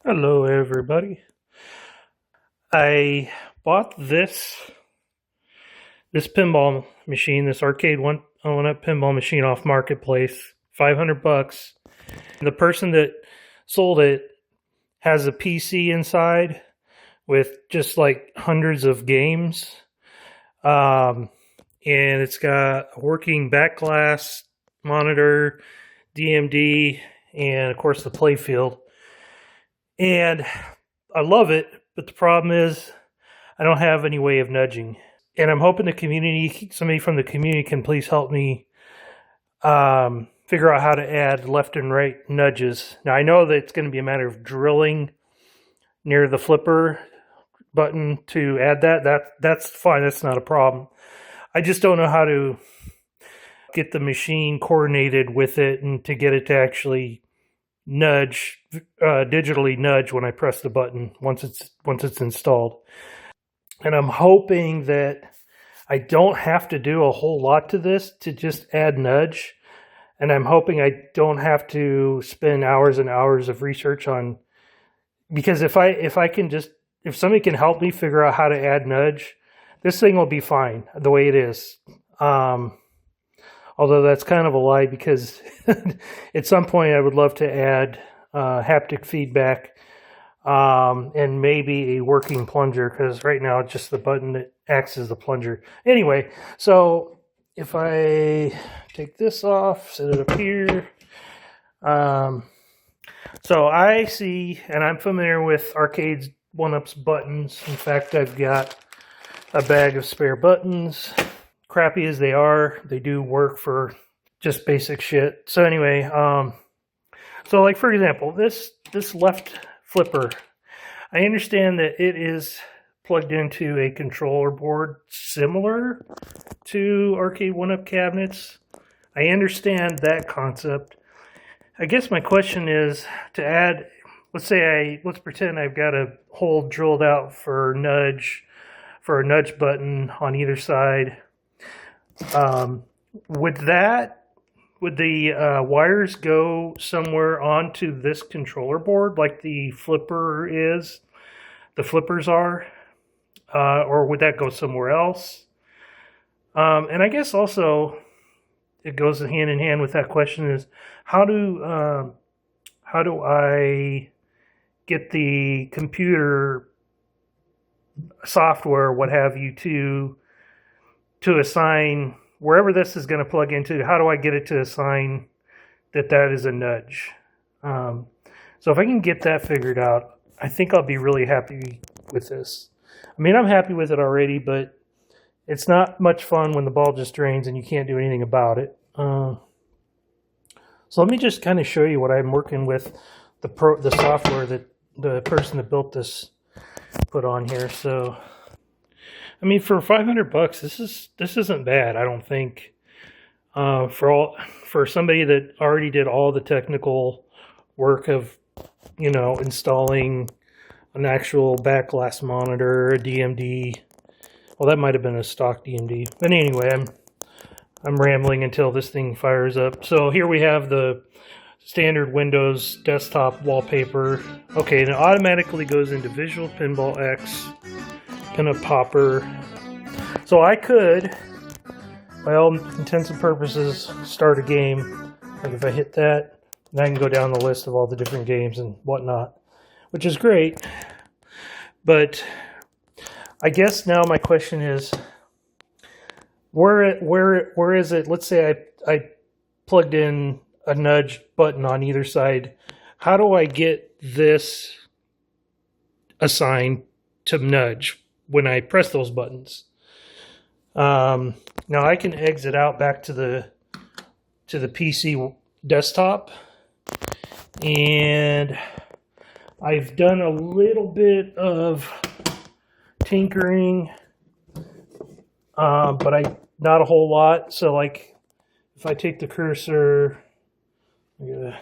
Hello, everybody. I bought this pinball machine, this arcade one-up pinball machine off marketplace, $500. The person that sold it has a PC inside with just like hundreds of games, and it's got a working back glass monitor, DMD, and of course the playfield. And I love it, but the problem is I don't have any way of nudging. And I'm hoping somebody from the community can please help me figure out how to add left and right nudges. Now, I know that it's going to be a matter of drilling near the flipper button to add that. That's fine. That's not a problem. I just don't know how to get the machine coordinated with it and to get it to actually digitally nudge when I press the button once it's installed. And I'm hoping that I don't have to do a whole lot to this to just add nudge. And I'm hoping I don't have to spend hours and hours of research on, because if somebody can help me figure out how to add nudge, this thing will be fine the way it is. Although that's kind of a lie, because at some point I would love to add haptic feedback and maybe a working plunger, because right now it's just the button that acts as the plunger. Anyway, so if I take this off, set it up here. So I see, and I'm familiar with Arcade's one-ups buttons. In fact, I've got a bag of spare buttons. Crappy as they are, they do work for just basic shit. So anyway, so like for example, this left flipper, I understand that it is plugged into a controller board similar to arcade one-up cabinets. I understand that concept. I guess my question is to add, let's pretend I've got a hole drilled out for a nudge button on either side. Would the wires go somewhere onto this controller board like the flippers are, or would that go somewhere else? And I guess also it goes hand in hand with that question is how do I get the computer software, what have you, to assign wherever this is going to plug into, how do I get it to assign that is a nudge? So if I can get that figured out, I think I'll be really happy with this. I mean, I'm happy with it already, but it's not much fun when the ball just drains and you can't do anything about it. So let me just kind of show you what I'm working with, the software that the person that built this put on here. So I mean, for $500, this isn't bad, I don't think. For somebody that already did all the technical work of, installing an actual back glass monitor, a DMD. Well, that might have been a stock DMD. But anyway, I'm rambling until this thing fires up. So here we have the standard Windows desktop wallpaper. Okay, and it automatically goes into Visual Pinball X. Pinup popper. So I could, by all intents and purposes, start a game. Like if I hit that, then I can go down the list of all the different games and whatnot, which is great. But I guess now my question is, where is it? Let's say I plugged in a nudge button on either side. How do I get this assigned to nudge when I press those buttons? Now I can exit out back to the PC desktop, and I've done a little bit of tinkering, but not a whole lot. So like if I take the cursor, I'm gonna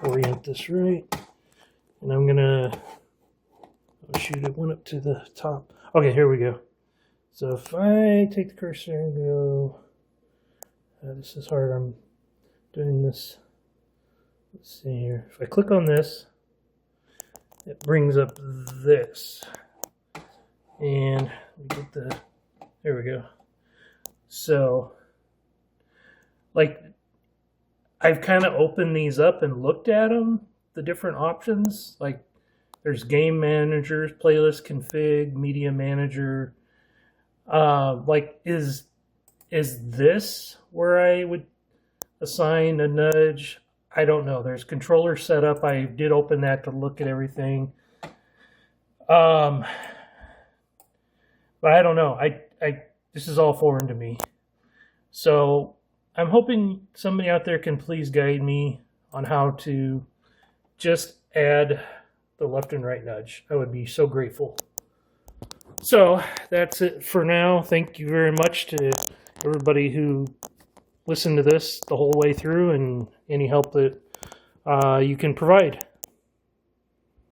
orient this right, and I'm gonna shoot it one up to the top. Okay, here we go. So if I take the cursor and go, this is hard, I'm doing this. Let's see here. If I click on this, it brings up this. And we get there we go. So, like, I've kind of opened these up and looked at them, the different options. Like, there's game managers, playlist config, media manager. Like, is this where I would assign a nudge? I don't know. There's controller setup. I did open that to look at everything. But I don't know. This is all foreign to me. So I'm hoping somebody out there can please guide me on how to just add the left and right nudge. I would be so grateful. So that's it for now. Thank you very much to everybody who listened to this the whole way through and any help that you can provide.